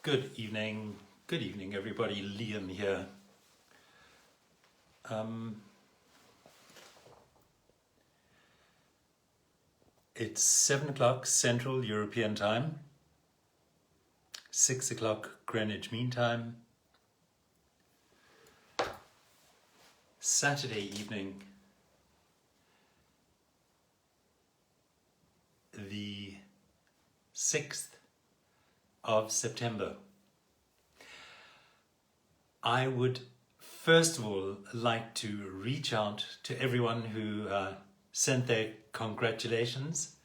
Good evening, everybody. Liam here. It's 7 o'clock Central European Time, 6 o'clock Greenwich Mean Time, Saturday evening, the 6th of September. I would first of all like to reach out to everyone who sent their congratulations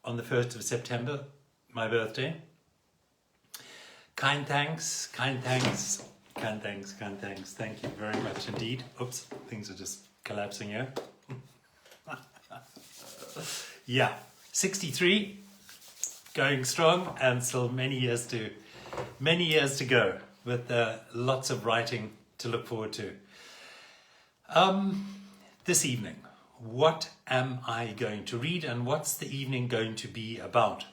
on the 1st of September, my birthday. Kind thanks. Thank you very much indeed. Oops, things are just collapsing here. Yeah, 63. Going strong, and still many years to go, with lots of writing to look forward to. This evening, what am I going to read, and what's the evening going to be about?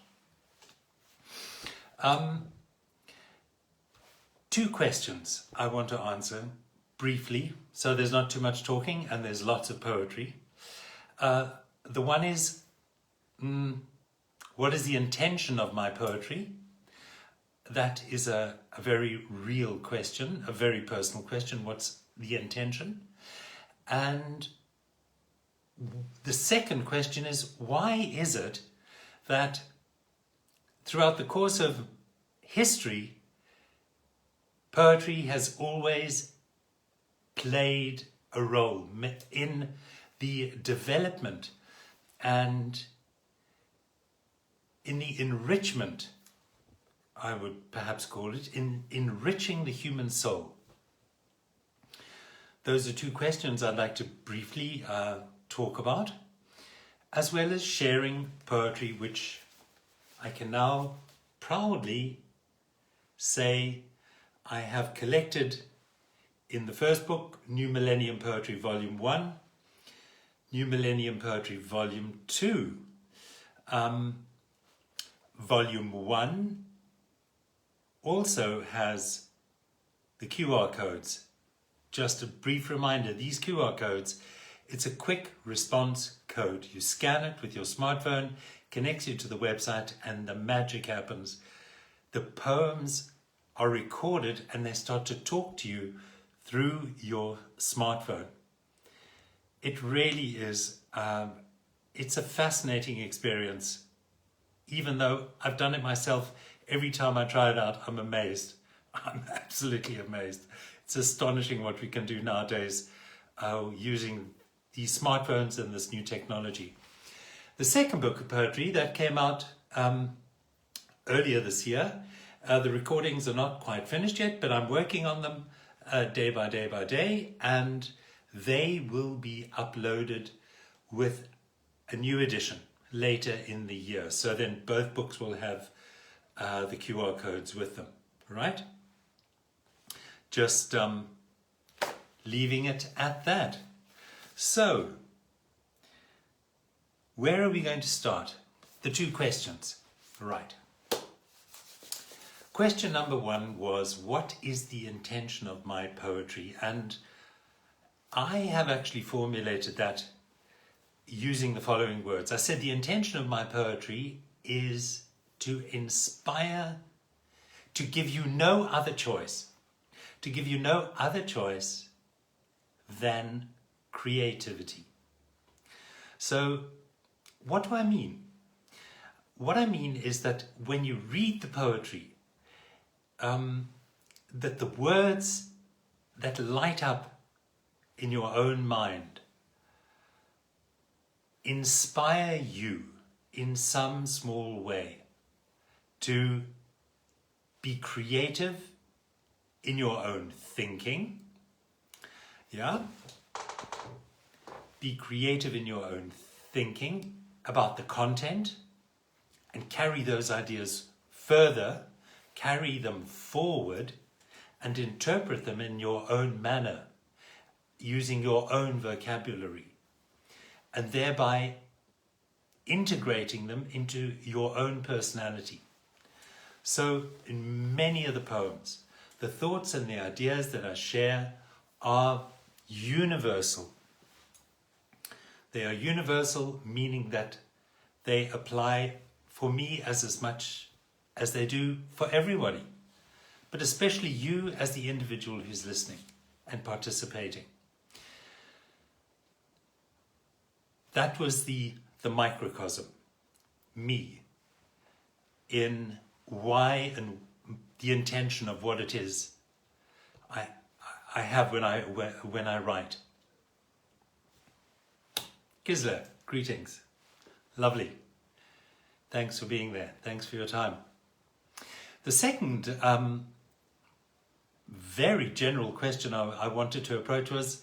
Two questions I want to answer briefly, so there's not too much talking and there's lots of poetry. The one is, what is the intention of my poetry? That is a very real question, a very personal question. What's the intention? And the second question is, why is it that throughout the course of history, poetry has always played a role in the development and in the enrichment, I would perhaps call it, in enriching the human soul? Those are two questions I'd like to briefly talk about, as well as sharing poetry, which I can now proudly say I have collected in the first book, New Millennium Poetry Volume 1, New Millennium Poetry Volume 2. Volume 1 also has the QR codes. Just a brief reminder, these QR codes, it's a quick response code. You scan it with your smartphone, connects you to the website, and the magic happens. The poems are recorded and they start to talk to you through your smartphone. It really is, it's a fascinating experience. Even though I've done it myself, every time I try it out, I'm amazed. I'm absolutely amazed. It's astonishing what we can do nowadays using these smartphones and this new technology. The second book of poetry that came out earlier this year, the recordings are not quite finished yet, but I'm working on them day by day, and they will be uploaded with a new edition later in the year. So then both books will have the QR codes with them, right? Just leaving it at that. So, where are we going to start? The two questions, right? Question number one was, what is the intention of my poetry? And I have actually formulated that using the following words. I said the intention of my poetry is to inspire, to give you no other choice, than creativity. So what do I mean? What I mean is that when you read the poetry, that the words that light up in your own mind inspire you in some small way to be creative in your own thinking. Yeah? Be creative in your own thinking about the content and carry those ideas further, carry them forward, and interpret them in your own manner, using your own vocabulary, and thereby integrating them into your own personality. So in many of the poems, the thoughts and the ideas that I share are universal. They are universal, meaning that they apply for me as much as they do for everybody, but especially you as the individual who's listening and participating. That was the microcosm, me, in why and the intention of what it is I have when I write. Gisela, greetings. Lovely. Thanks for being there. Thanks for your time. The second very general question I wanted to approach was,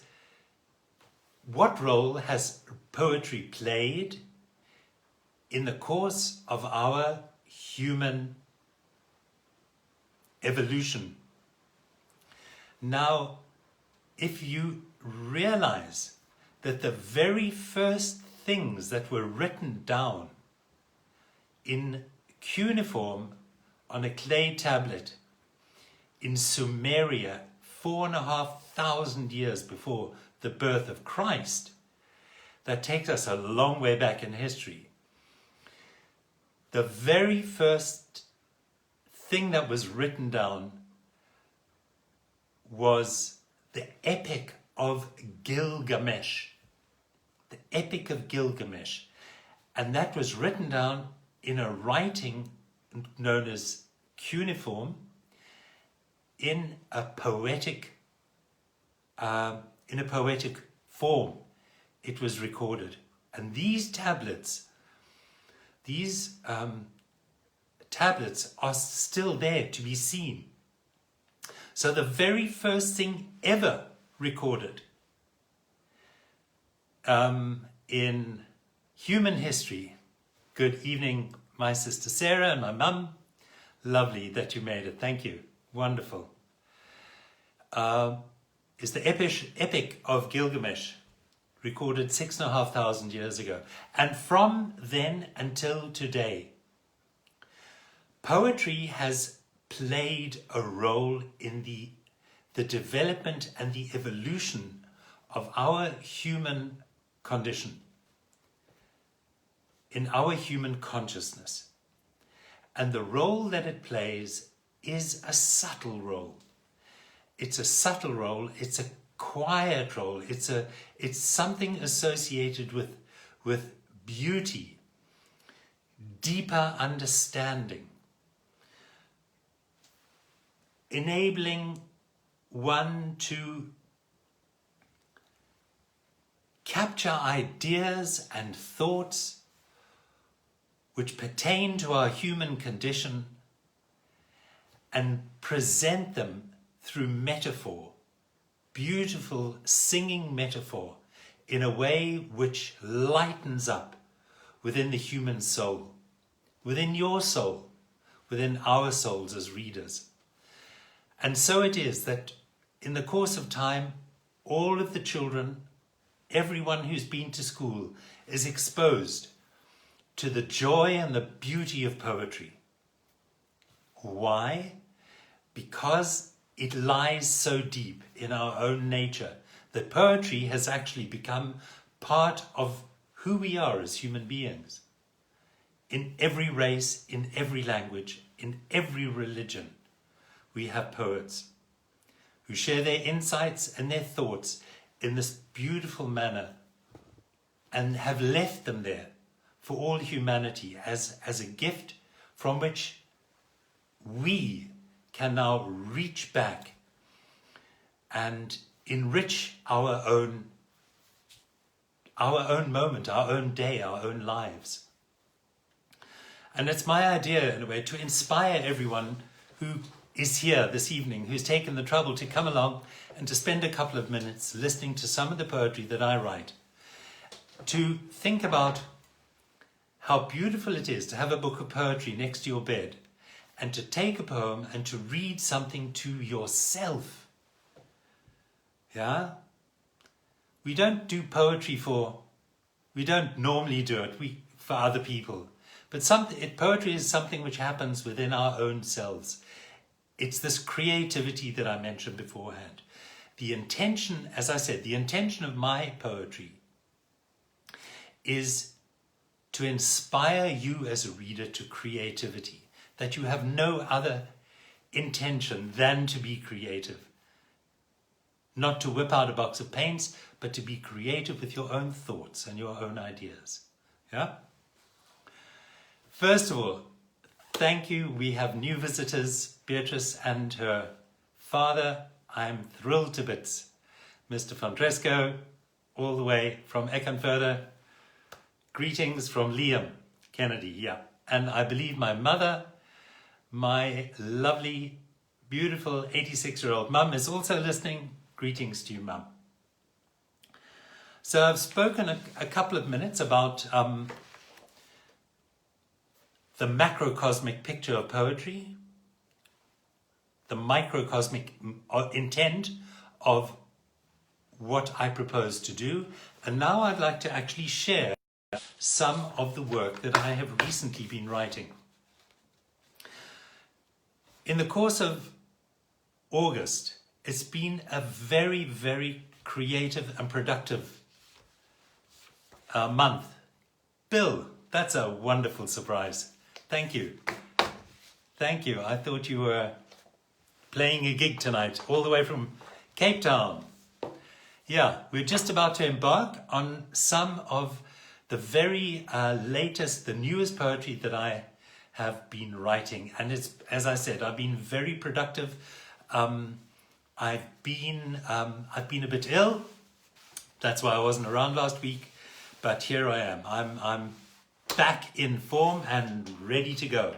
what role has poetry played in the course of our human evolution? Now, if you realize that the very first things that were written down in cuneiform on a clay tablet in Sumeria 4,500 years before the birth of Christ, that takes us a long way back in history. The very first thing that was written down was the Epic of Gilgamesh. The Epic of Gilgamesh. And that was written down in a writing known as cuneiform, in a poetic form. It was recorded, and these tablets are still there to be seen. So the very first thing ever recorded in human history. Good evening, my sister Sarah and my mum. Lovely that you made it. Thank you. Wonderful. Is the Epic of Gilgamesh, recorded 6,500 years ago. And from then until today, poetry has played a role in the development and the evolution of our human condition, in our human consciousness. And the role that it plays is a subtle role. It's a subtle role, it's a quiet role, it's something associated with beauty, deeper understanding, enabling one to capture ideas and thoughts which pertain to our human condition and present them through metaphor, beautiful singing metaphor, in a way which lightens up within the human soul, within your soul, within our souls as readers. And so it is that in the course of time, all of the children, everyone who's been to school, is exposed to the joy and the beauty of poetry. Why? Because it lies so deep in our own nature that poetry has actually become part of who we are as human beings. In every race, in every language, in every religion, we have poets who share their insights and their thoughts in this beautiful manner and have left them there for all humanity as a gift from which we can now reach back and enrich our own moment, our own day, our own lives. And it's my idea, in a way, to inspire everyone who is here this evening, who's taken the trouble to come along and to spend a couple of minutes listening to some of the poetry that I write, to think about how beautiful it is to have a book of poetry next to your bed and to take a poem and to read something to yourself. Yeah? We don't do poetry we don't normally do it for other people, But poetry is something which happens within our own selves. It's this creativity that I mentioned beforehand. The intention, as I said, the intention of my poetry is to inspire you as a reader to creativity, that you have no other intention than to be creative. Not to whip out a box of paints, but to be creative with your own thoughts and your own ideas. Yeah? First of all, thank you. We have new visitors, Beatrice and her father. I'm thrilled to bits. Mr. Fondresco, all the way from Eckernförde. Greetings from Liam Kennedy, yeah. And I believe my mother, my lovely, beautiful 86-year-old mum is also listening. Greetings to you, mum. So I've spoken a couple of minutes about the macrocosmic picture of poetry, the microcosmic intent of what I propose to do. And now I'd like to actually share some of the work that I have recently been writing. In the course of August, it's been a very, very creative and productive month. Bill, that's a wonderful surprise. Thank you. Thank you. I thought you were playing a gig tonight, all the way from Cape Town. Yeah, we're just about to embark on some of the very latest, the newest poetry that I have been writing. And it's, as I said, I've been very productive. I've been a bit ill. That's why I wasn't around last week. But here I am. I'm back in form and ready to go.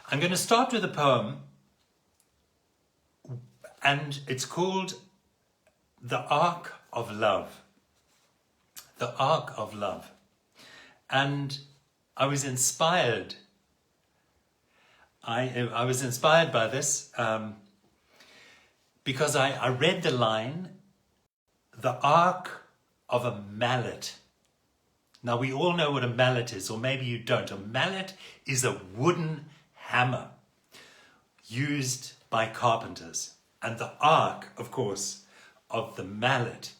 I'm going to start with a poem, and it's called The Arc of Love. The Arc of Love. And I was inspired. I was inspired by this because I read the line, the arc of a mallet. Now we all know what a mallet is, or maybe you don't. A mallet is a wooden hammer used by carpenters. And the arc, of course, of the mallet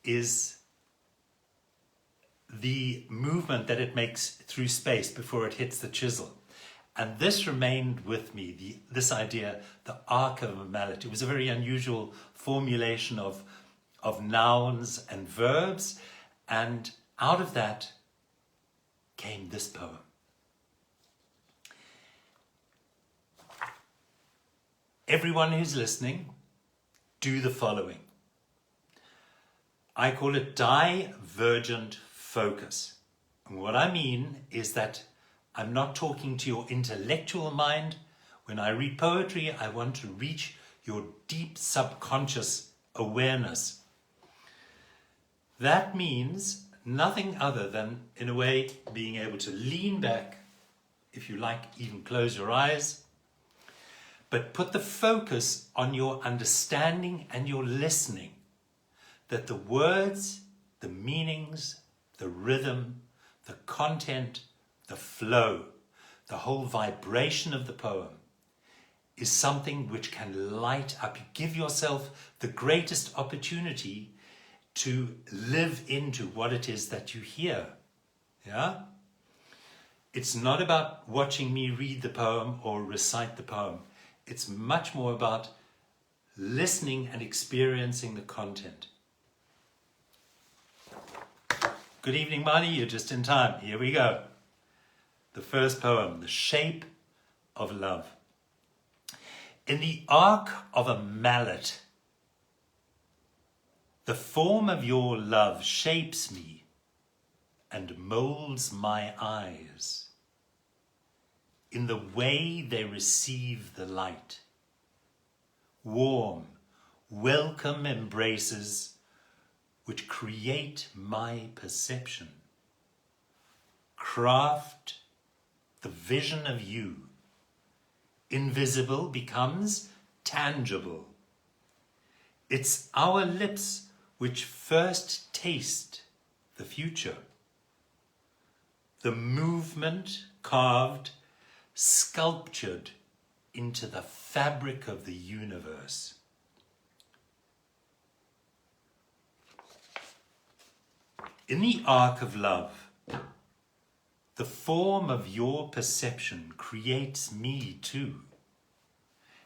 is the movement that it makes through space before it hits the chisel. And this remained with me, this idea, the arc of a mallet. It was a very unusual formulation of nouns and verbs, and out of that came this poem. Everyone who's listening, do the following. I call it divergent focus. And what I mean is that I'm not talking to your intellectual mind. When I read poetry, I want to reach your deep subconscious awareness. That means nothing other than, in a way, being able to lean back, if you like, even close your eyes, but put the focus on your understanding and your listening, that the words, the meanings, the rhythm, the content, the flow, the whole vibration of the poem is something which can light up. You give yourself the greatest opportunity to live into what it is that you hear. Yeah? It's not about watching me read the poem or recite the poem. It's much more about listening and experiencing the content. Good evening, Marty. You're just in time. Here we go. The first poem, The Shape of Love. In the arc of a mallet, the form of your love shapes me and molds my eyes in the way they receive the light. Warm, welcome embraces which create my perception. Craft the vision of you. Invisible becomes tangible. It's our lips which first taste the future. the movement carved, sculptured into the fabric of the universe. In the arc of love, the form of your perception creates me too,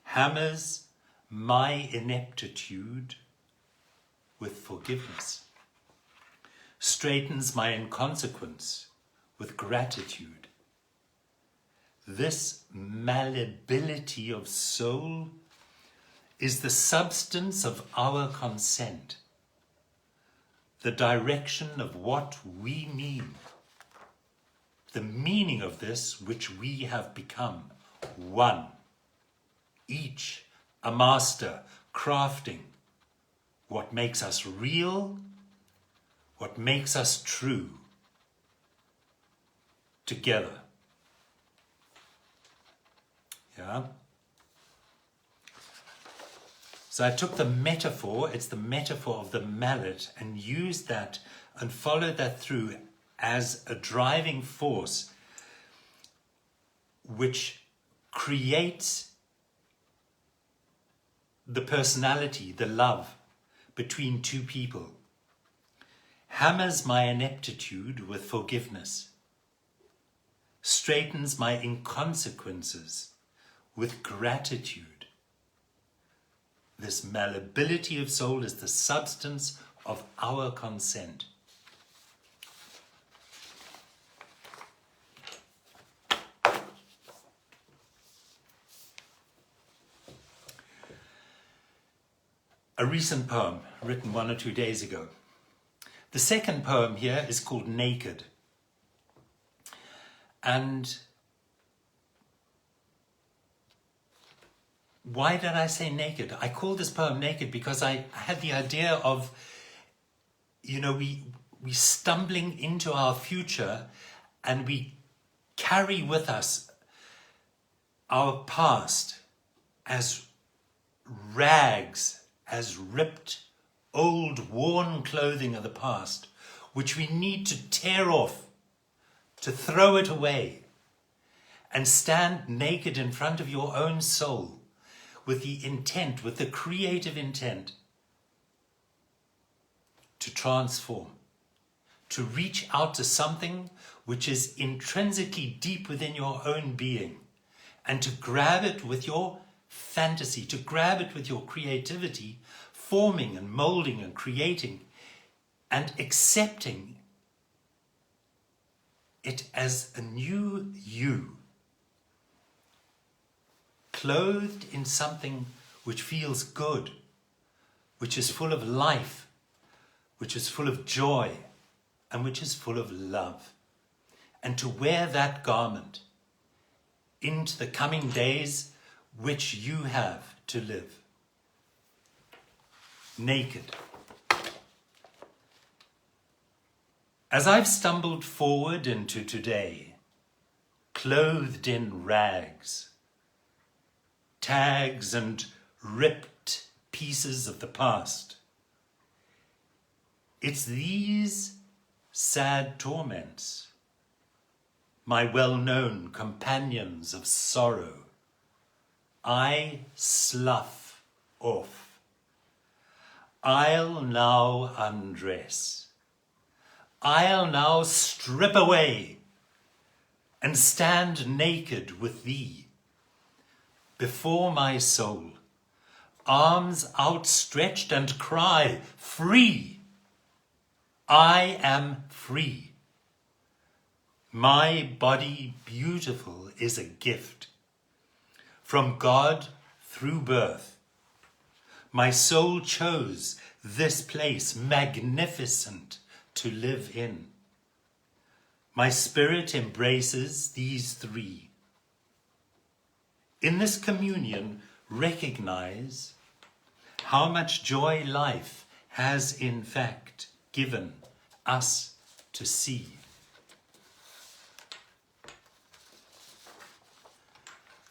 hammers my ineptitude with forgiveness, straightens my inconsequence with gratitude. This malleability of soul is the substance of our consent, the direction of what we mean, the meaning of this which we have become, one, each a master crafting what makes us real, what makes us true, together. Yeah? So I took the metaphor, it's the metaphor of the mallet, and used that and followed that through as a driving force which creates the personality, the love between two people, hammers my ineptitude with forgiveness, straightens my inconsequences with gratitude. This malleability of soul is the substance of our consent. A recent poem written 1 or 2 days ago. The second poem here is called Naked. And why did I say naked? I called this poem Naked because I had the idea of, we stumbling into our future and we carry with us our past as rags, as ripped, old, worn clothing of the past, which we need to tear off, to throw it away, and stand naked in front of your own soul with the intent, with the creative intent to transform, to reach out to something which is intrinsically deep within your own being, and to grab it with your fantasy, to grab it with your creativity, forming and molding and creating and accepting it as a new you, clothed in something which feels good, which is full of life, which is full of joy, and which is full of love. And to wear that garment into the coming days which you have to live. Naked. As I've stumbled forward into today, clothed in rags, tags and ripped pieces of the past, it's these sad torments, my well-known companions of sorrow, I slough off. I'll now undress. I'll now strip away and stand naked with thee before my soul, arms outstretched, and cry, free! I am free. My body beautiful is a gift from God through birth. My soul chose this place magnificent to live in. My spirit embraces these three. In this communion, recognize how much joy life has in fact given us to see.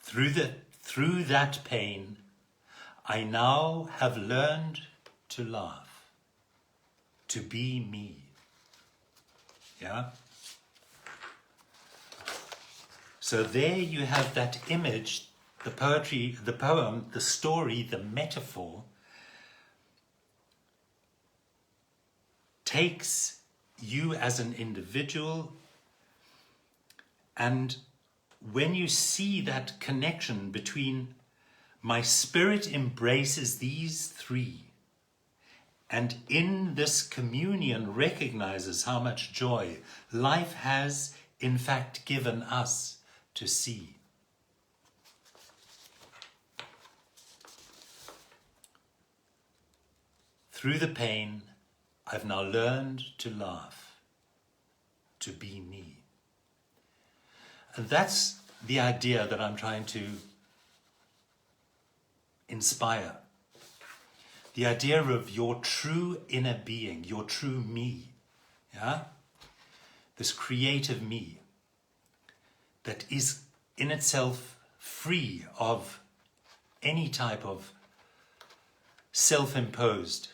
Through that pain, I now have learned to laugh, to be me. Yeah? So there you have that image, the poetry, the poem, the story, the metaphor takes you as an individual, and when you see that connection between my spirit embraces these three, and in this communion recognizes how much joy life has in fact given us to see. Through the pain, I've now learned to laugh, to be me. And that's the idea that I'm trying to inspire. The idea of your true inner being, your true me. Yeah? This creative me that is in itself free of any type of self-imposed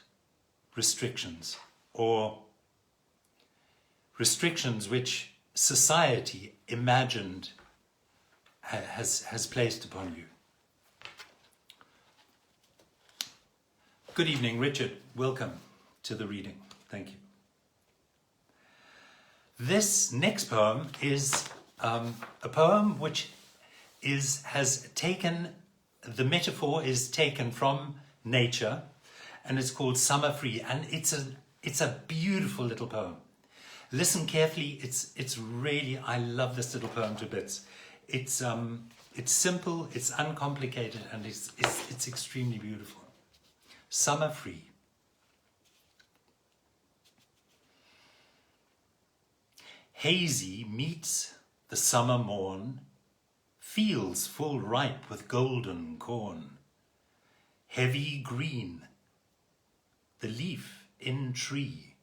restrictions or restrictions which society imagined has placed upon you. Good evening, Richard. Welcome to the reading. Thank you. This next poem is a poem which has taken, the metaphor is taken from nature, and it's called Summer Free, and it's a beautiful little poem. Listen carefully. It's really, I love this little poem to bits. It's simple, it's uncomplicated, and it's extremely beautiful. Summer Free. Hazy meets the summer morn, fields full ripe with golden corn, heavy green, the leaf in tree,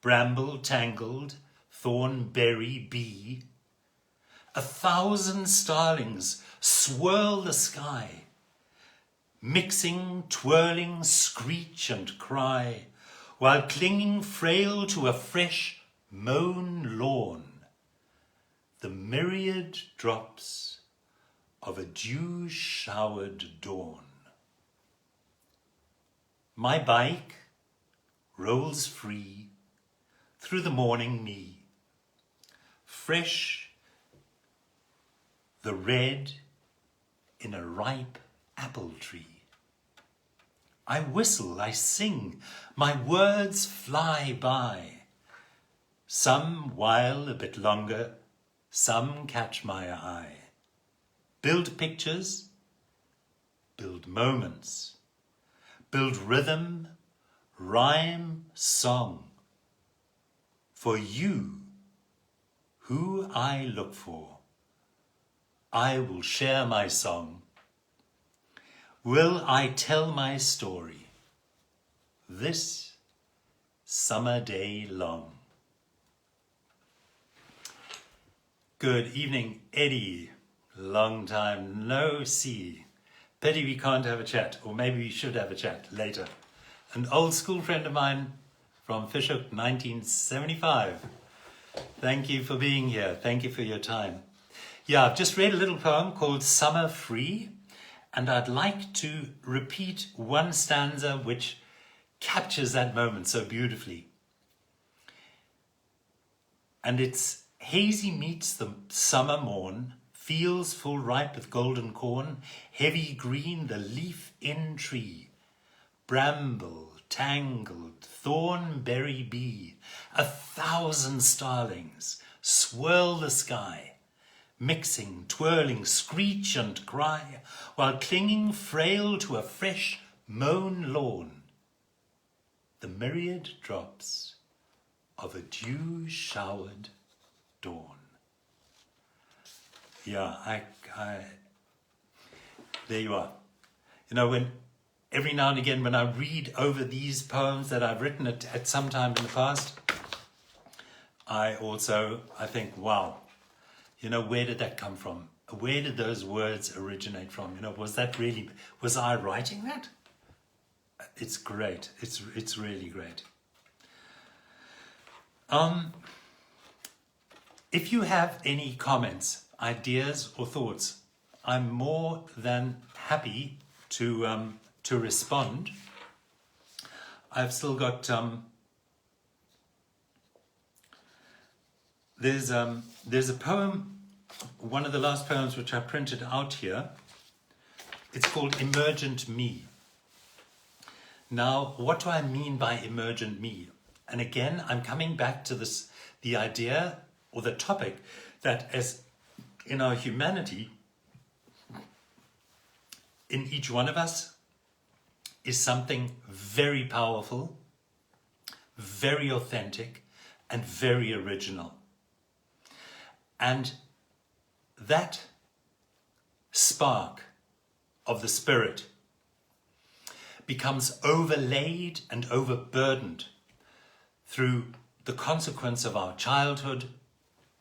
bramble tangled, thornberry bee, 1,000 starlings swirl the sky, mixing, twirling, screech and cry, while clinging frail to a fresh mown lawn, the myriad drops of a dew-showered dawn. My bike rolls free through the morning me, fresh the red in a ripe apple tree. I whistle, I sing, my words fly by, some while a bit longer, some catch my eye. Build pictures, build moments, build rhythm, rhyme, song. For you, who I look for, I will share my song. Will I tell my story this summer day long? Good evening, Eddie. Long time no see. Pity we can't have a chat, or maybe we should have a chat later. An old school friend of mine from Fishhook, 1975. Thank you for being here. Thank you for your time. Yeah, I've just read a little poem called Summer Free, and I'd like to repeat one stanza which captures that moment so beautifully. And it's, hazy meets the summer morn, fields full ripe with golden corn, heavy green the leaf in tree, bramble tangled, thornberry bee, 1,000 starlings swirl the sky, mixing, twirling, screech and cry, while clinging frail to a fresh mown lawn, the myriad drops of a dew-showered dawn. Yeah, there you are. You know, when every now and again when I read over these poems that I've written at some time in the past, I think, wow, you know, where did that come from? Where did those words originate from? You know, was I writing that? It's great. It's really great. If you have any comments, ideas or thoughts, I'm more than happy to respond. I've still got there's a poem, one of the last poems which I printed out here. It's called Emergent Me. Now, what do I mean by emergent me? And again, I'm coming back to this, the idea or the topic that as in our humanity, in each one of us is something very powerful, very authentic, and very original. And that spark of the spirit becomes overlaid and overburdened through the consequence of our childhood,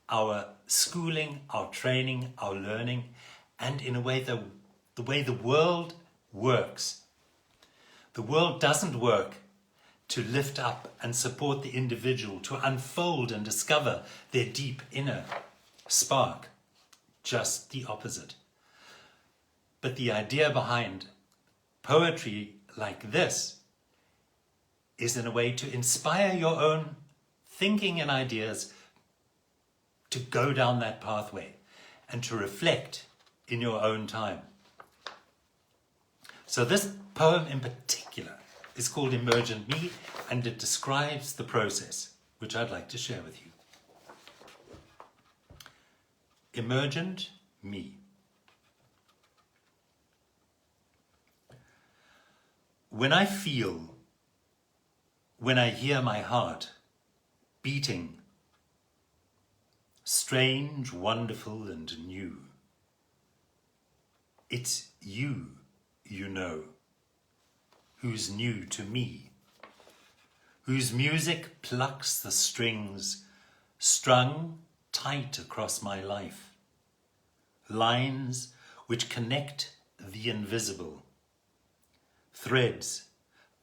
our schooling, our training, our learning, and in a way the way the world works. The world doesn't work to lift up and support the individual, to unfold and discover their deep inner spark. Just the opposite. But the idea behind poetry like this is in a way to inspire your own thinking and ideas to go down that pathway and to reflect in your own time. So this poem in particular is called Emergent Me, and it describes the process, which I'd like to share with you. Emergent Me. When I feel, when I hear my heart beating, strange, wonderful, and new, it's you, you know, who's new to me, whose music plucks the strings strung tight across my life, lines which connect the invisible, threads,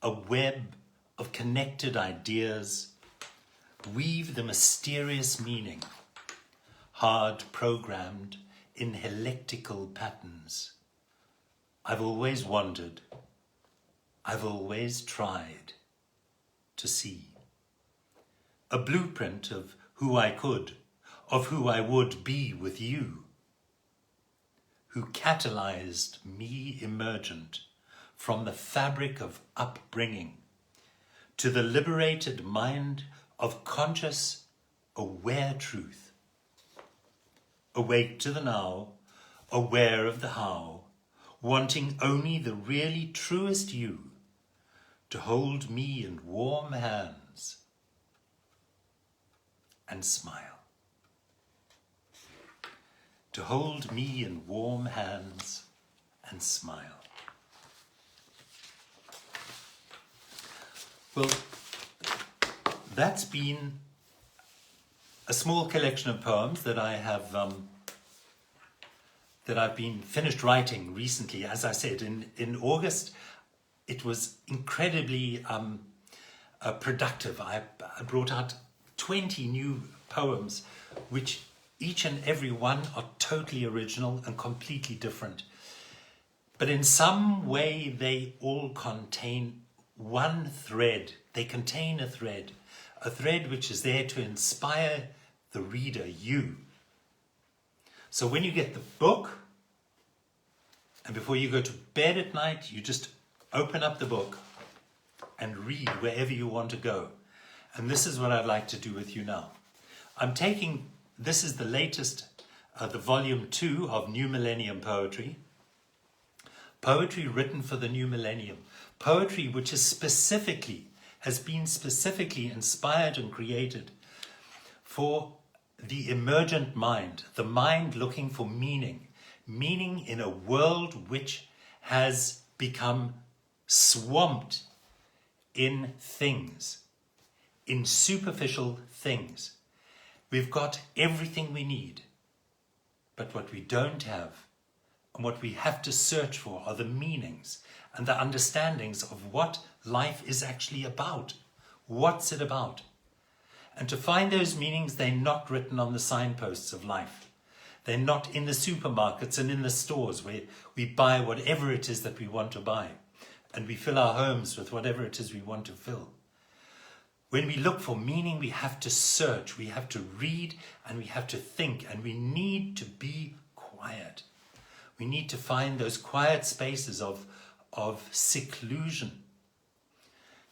a web of connected ideas, weave the mysterious meaning, hard programmed in heliactical patterns. I've always wondered, I've always tried to see. A blueprint of who I could, of who I would be with you, who catalyzed me emergent from the fabric of upbringing to the liberated mind of conscious, aware truth. Awake to the now, aware of the how, wanting only the really truest you to hold me in warm hands and smile. To hold me in warm hands and smile. Well, that's been a small collection of poems that I have that I've been finished writing recently. As I said, in August, it was incredibly productive. I brought out 20 new poems, which each and every one are totally original and completely different. But in some way, they all contain one thread. They contain a thread which is there to inspire the reader, you. So when you get the book, and before you go to bed at night, you just open up the book and read wherever you want to go. And this is what I'd like to do with you now. This is the latest, the volume 2 of New Millennium Poetry. Poetry written for the new millennium. Poetry which has been specifically inspired and created for the emergent mind, the mind looking for meaning in a world which has become swamped in things, in superficial things. We've got everything we need, but what we don't have and what we have to search for are the meanings and the understandings of what life is actually about. What's it about? And to find those meanings, they're not written on the signposts of life. They're not in the supermarkets and in the stores where we buy whatever it is that we want to buy. And we fill our homes with whatever it is we want to fill. When we look for meaning, we have to search, we have to read, and we have to think, and we need to be quiet. We need to find those quiet spaces of seclusion,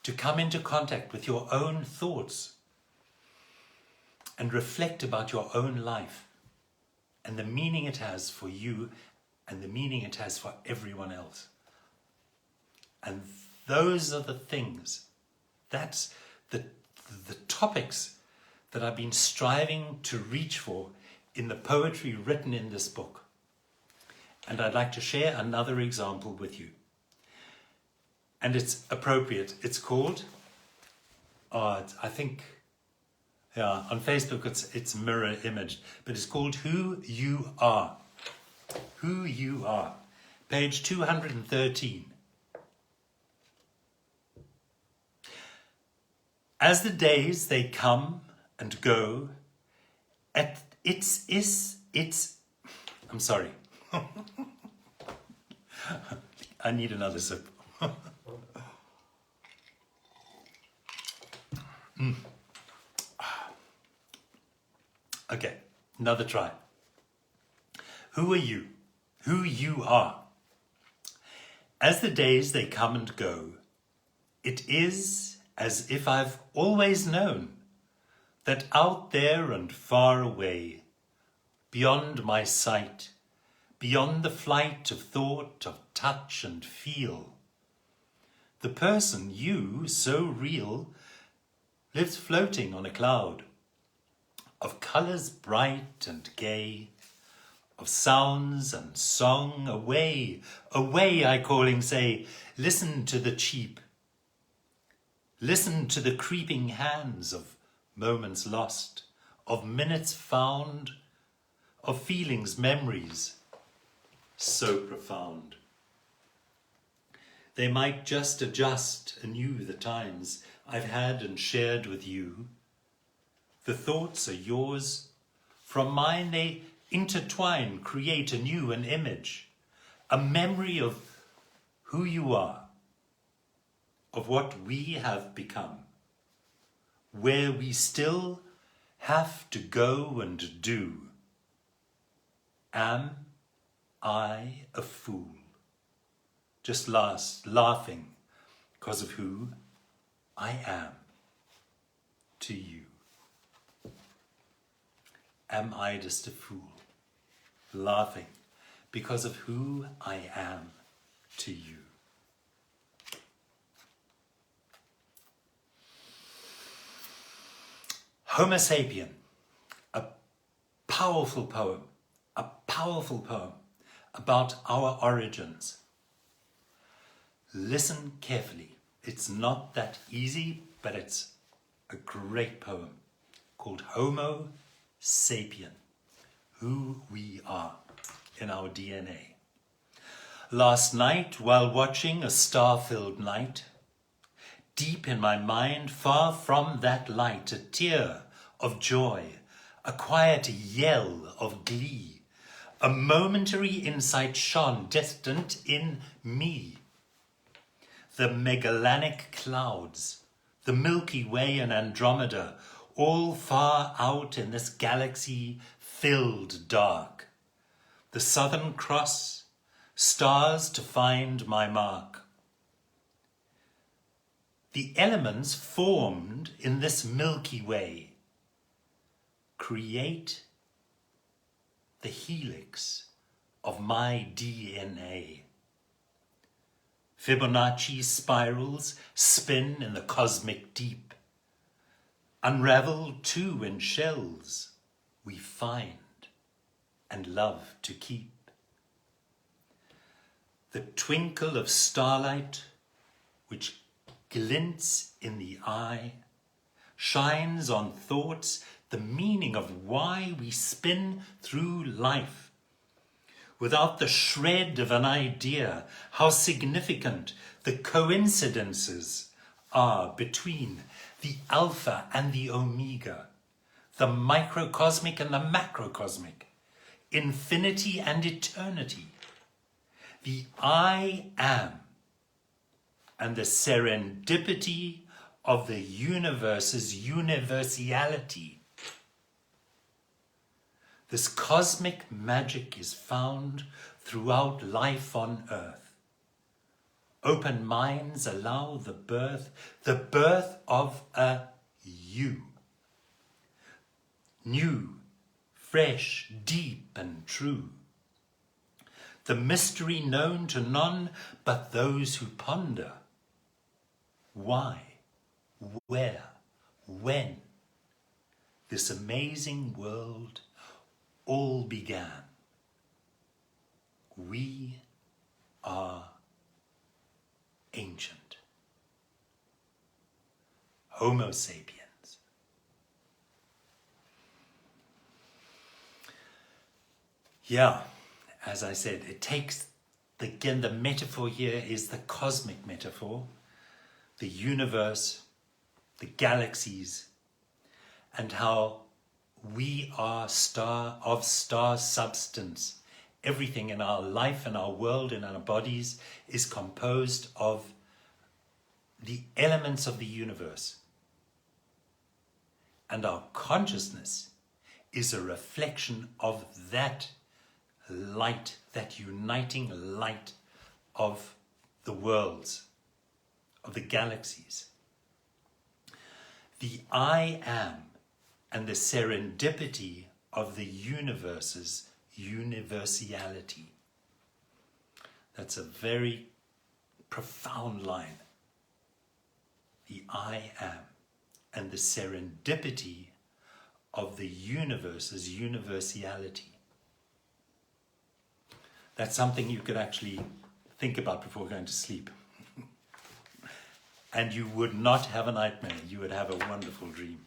to come into contact with your own thoughts and reflect about your own life and the meaning it has for you and the meaning it has for everyone else. And those are the things, that's the topics that I've been striving to reach for in the poetry written in this book. And I'd like to share another example with you. And it's appropriate. It's called, I think, yeah, on Facebook it's mirror image, but it's called Who You Are. Who You Are. Page 213. As the days they come and go, I'm sorry. I need another sip. Okay, another try. Who are you? Who you are. As the days they come and go, it is as if I've always known that out there and far away, beyond my sight, beyond the flight of thought, of touch and feel, the person, you, so real, lives floating on a cloud of colours bright and gay, of sounds and song. Away, away, I calling say, listen to the cheep. Listen to the creeping hands of moments lost, of minutes found, of feelings, memories, so profound. They might just adjust anew the times I've had and shared with you. The thoughts are yours. From mine they intertwine, create anew an image, a memory of who you are, of what we have become, where we still have to go and do. Am I a fool? Just laughing because of who I am to you. Am I just a fool? Laughing because of who I am to you. Homo sapien, a powerful poem about our origins. Listen carefully. It's not that easy, but it's a great poem called Homo sapien, who we are in our DNA. Last night, while watching a star-filled night, deep in my mind, far from that light, a tear of joy, a quiet yell of glee, a momentary insight shone distant in me. The Magellanic clouds, the Milky Way and Andromeda, all far out in this galaxy filled dark. The Southern Cross, stars to find my mark. The elements formed in this Milky Way create the helix of my DNA. Fibonacci spirals spin in the cosmic deep. Unraveled too in shells we find and love to keep. The twinkle of starlight which glints in the eye shines on thoughts, the meaning of why we spin through life. Without the shred of an idea, how significant the coincidences are between the alpha and the omega, the microcosmic and the macrocosmic, infinity and eternity, the I am and the serendipity of the universe's universality. This cosmic magic is found throughout life on earth. Open minds allow the birth of a you. New, fresh, deep and true. The mystery known to none but those who ponder. Why, where, when this amazing world all began. We are ancient. Homo sapiens. Yeah, as I said, it takes, again, the metaphor here is the cosmic metaphor, the universe, the galaxies, and how we are star substance. Everything in our life and our world and our bodies is composed of the elements of the universe. And our consciousness is a reflection of that light, that uniting light of the worlds, of the galaxies. The I am and the serendipity of the universe's universality. That's a very profound line. The I am and the serendipity of the universe's universality. That's something you could actually think about before going to sleep. And you would not have a nightmare, you would have a wonderful dream.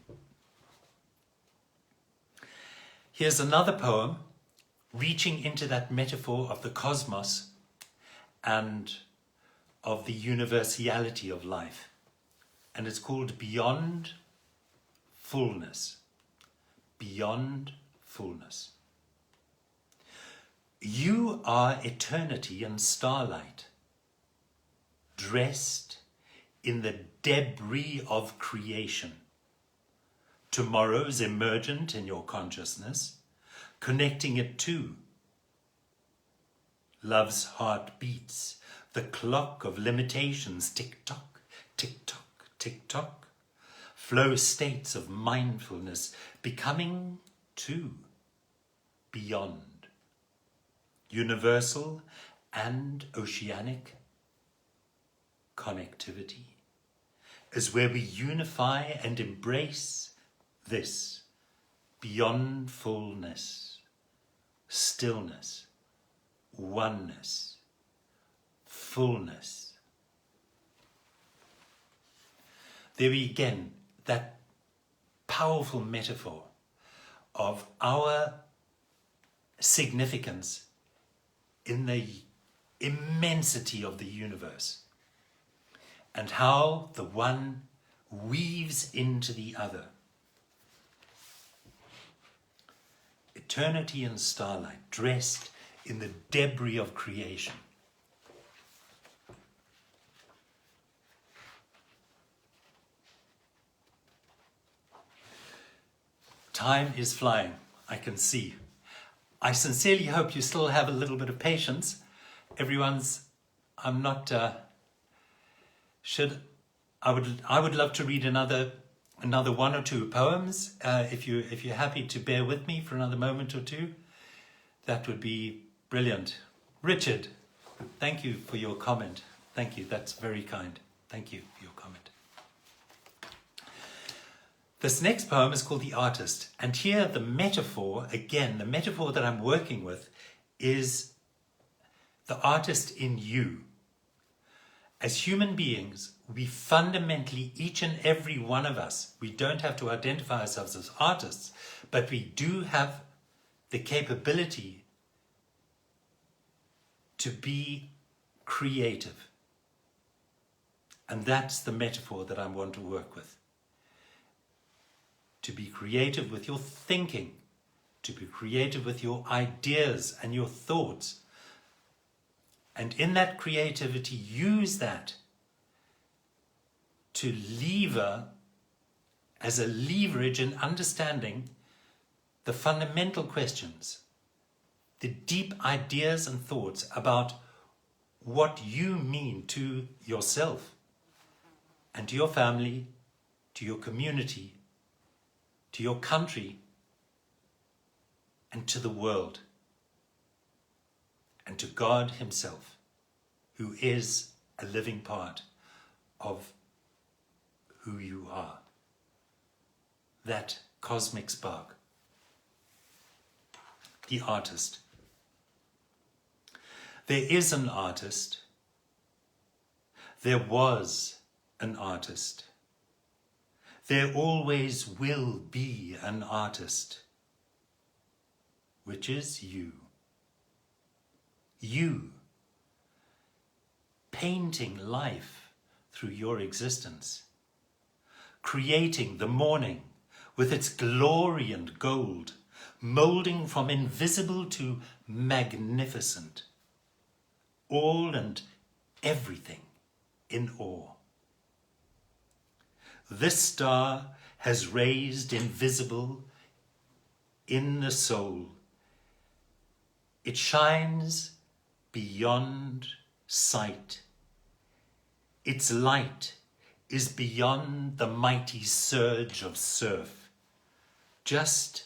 Here's another poem reaching into that metaphor of the cosmos and of the universality of life. And it's called Beyond Fullness. Beyond Fullness. You are eternity and starlight, dressed in the debris of creation. Tomorrow's emergent in your consciousness, connecting it to love's heart beats, the clock of limitations, tick-tock, tick-tock, tick-tock, flow states of mindfulness, becoming too beyond. Universal and oceanic connectivity is where we unify and embrace this beyond fullness, stillness, oneness, fullness. There we again, that powerful metaphor of our significance in the immensity of the universe and how the one weaves into the other. Eternity and starlight, dressed in the debris of creation. Time is flying, I can see. I sincerely hope you still have a little bit of patience. I'm not, I would love to read another one or two poems. If you're happy to bear with me for another moment or two, that would be brilliant. Richard, thank you for your comment. Thank you, that's very kind. Thank you for your comment. This next poem is called The Artist. And here the metaphor, again, the metaphor that I'm working with is the artist in you. As human beings, we fundamentally, each and every one of us, we don't have to identify ourselves as artists, but we do have the capability to be creative. And that's the metaphor that I want to work with. To be creative with your thinking, to be creative with your ideas and your thoughts. And in that creativity, use that to lever, as a leverage in understanding the fundamental questions, the deep ideas and thoughts about what you mean to yourself and to your family, to your community, to your country, and to the world, and to God himself, who is a living part of who you are. That cosmic spark. The artist. There is an artist. There was an artist. There always will be an artist, which is you. You, painting life through your existence, creating the morning with its glory and gold, molding from invisible to magnificent, all and everything in awe. This star has raised invisible in the soul. It shines beyond sight. Its light is beyond the mighty surge of surf. Just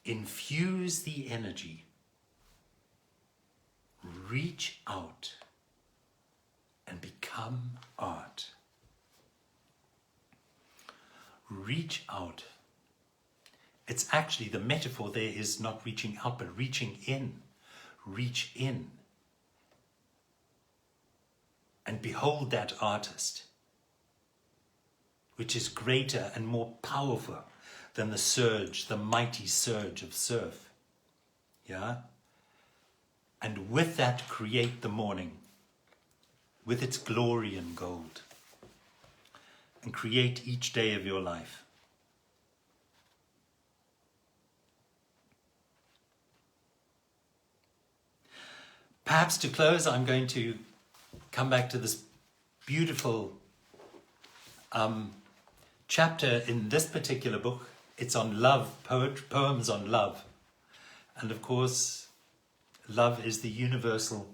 infuse the energy. Reach out and become art. Reach out. It's actually, the metaphor there is not reaching out, but reaching in. Reach in. And behold that artist, which is greater and more powerful than the surge, the mighty surge of surf. Yeah? And with that, create the morning, with its glory and gold. And create each day of your life. Perhaps to close, I'm going to come back to this beautiful chapter in this particular book. It's on love, poems on love. And of course, love is the universal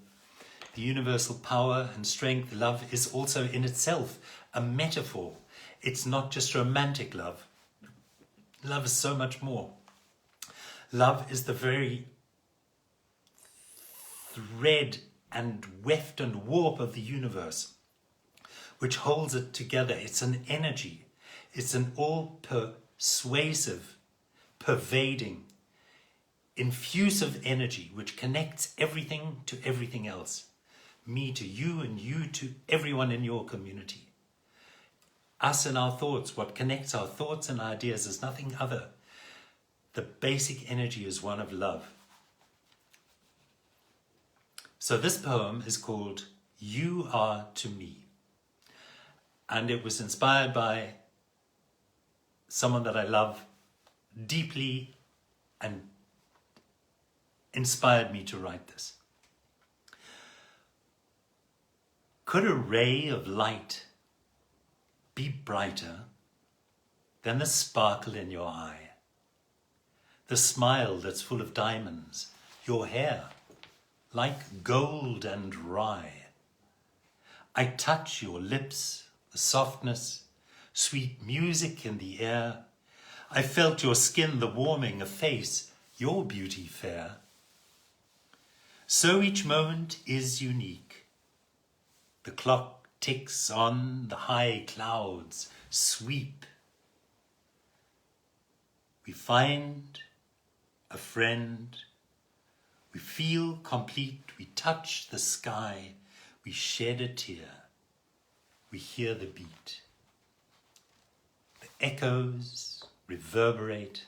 power and strength. Love is also in itself a metaphor. It's not just romantic love. Love is so much more. Love is the very thread and weft and warp of the universe, which holds it together. It's an energy. It's an all-persuasive, pervading, infusive energy which connects everything to everything else. Me to you and you to everyone in your community. Us and our thoughts, what connects our thoughts and ideas is nothing other. The basic energy is one of love. So this poem is called You Are to Me. And it was inspired by someone that I love deeply and inspired me to write this. Could a ray of light be brighter than the sparkle in your eye? The smile that's full of diamonds, your hair like gold and rye. I touch your lips, the softness, sweet music in the air. I felt your skin, the warming, a face, your beauty fair. So each moment is unique. The clock ticks on, the high clouds sweep. We find a friend. We feel complete. We touch the sky. We shed a tear. We hear the beat. The echoes reverberate.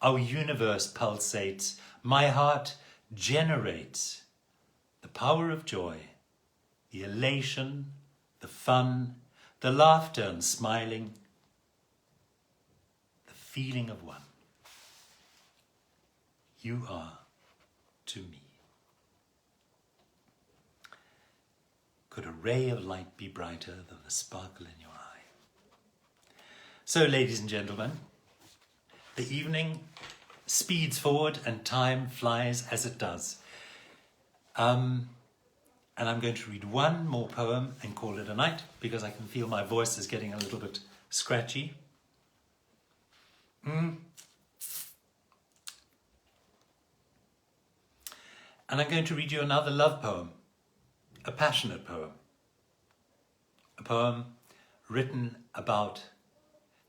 Our universe pulsates. My heart generates the power of joy, the elation, the fun, the laughter and smiling, the feeling of one. You are to me. Could a ray of light be brighter than the sparkle in your eye? So, ladies and gentlemen, the evening speeds forward and time flies as it does. And I'm going to read one more poem and call it a night, because I can feel my voice is getting a little bit scratchy. And I'm going to read you another love poem, a passionate poem. A poem written about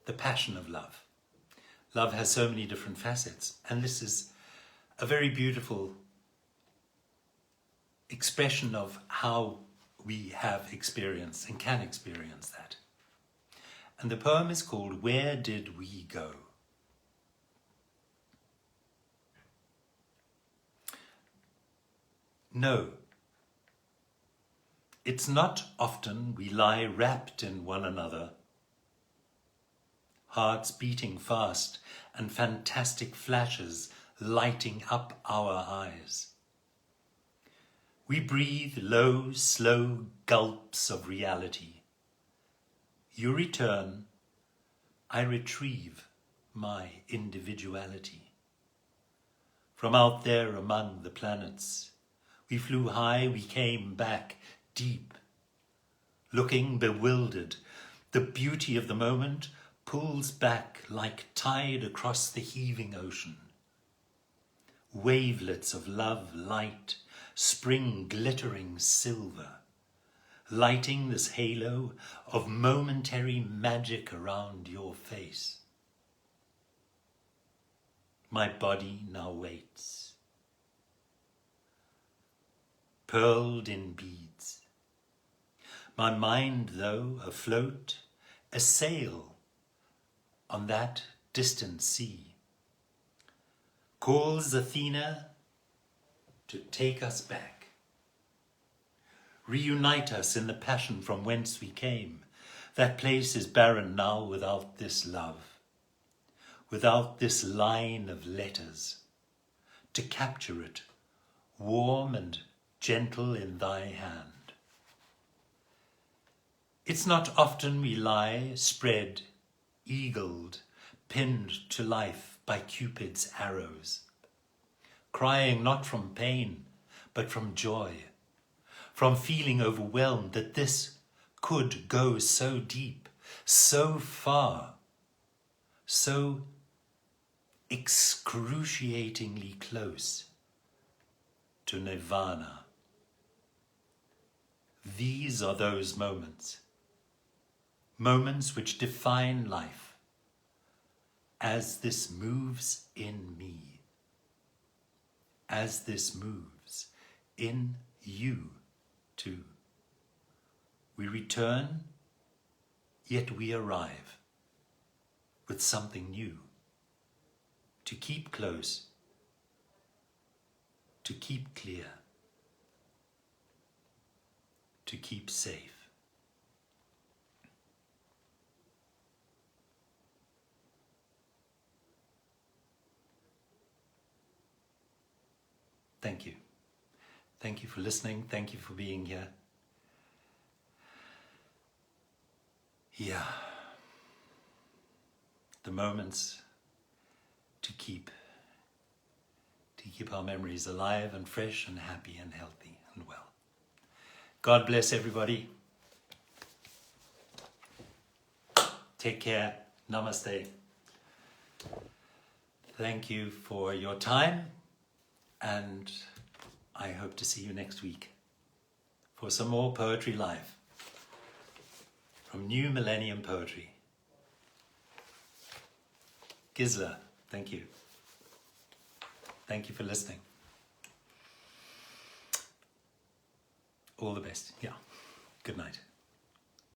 the passion of love. Love has so many different facets, and this is a very beautiful expression of how we have experienced and can experience that. And the poem is called Where Did We Go? No, it's not often we lie wrapped in one another, hearts beating fast and fantastic flashes lighting up our eyes. We breathe low, slow gulps of reality. You return, I retrieve my individuality. From out there among the planets, we flew high, we came back deep. Looking bewildered, the beauty of the moment pulls back like tide across the heaving ocean. Wavelets of love light, spring glittering silver, lighting this halo of momentary magic around your face. My body now waits, pearled in beads. My mind, though, afloat, a sail on that distant sea, calls Athena to take us back, reunite us in the passion from whence we came. That place is barren now without this love, without this line of letters, to capture it, warm and gentle in thy hand. It's not often we lie spread, eagled, pinned to life by Cupid's arrows, crying not from pain, but from joy, from feeling overwhelmed that this could go so deep, so far, so excruciatingly close to nirvana. These are those moments, moments which define life, as this moves in me, as this moves in you too. We return, yet we arrive with something new, to keep close, to keep clear, to keep safe. Thank you. Thank you for listening. Thank you for being here. Yeah. The moments to keep our memories alive and fresh and happy and healthy and well. God bless everybody. Take care. Namaste. Thank you for your time, and I hope to see you next week for some more Poetry Live from New Millennium Poetry. Gisela, thank you. Thank you for listening. All the best. Yeah. Good night.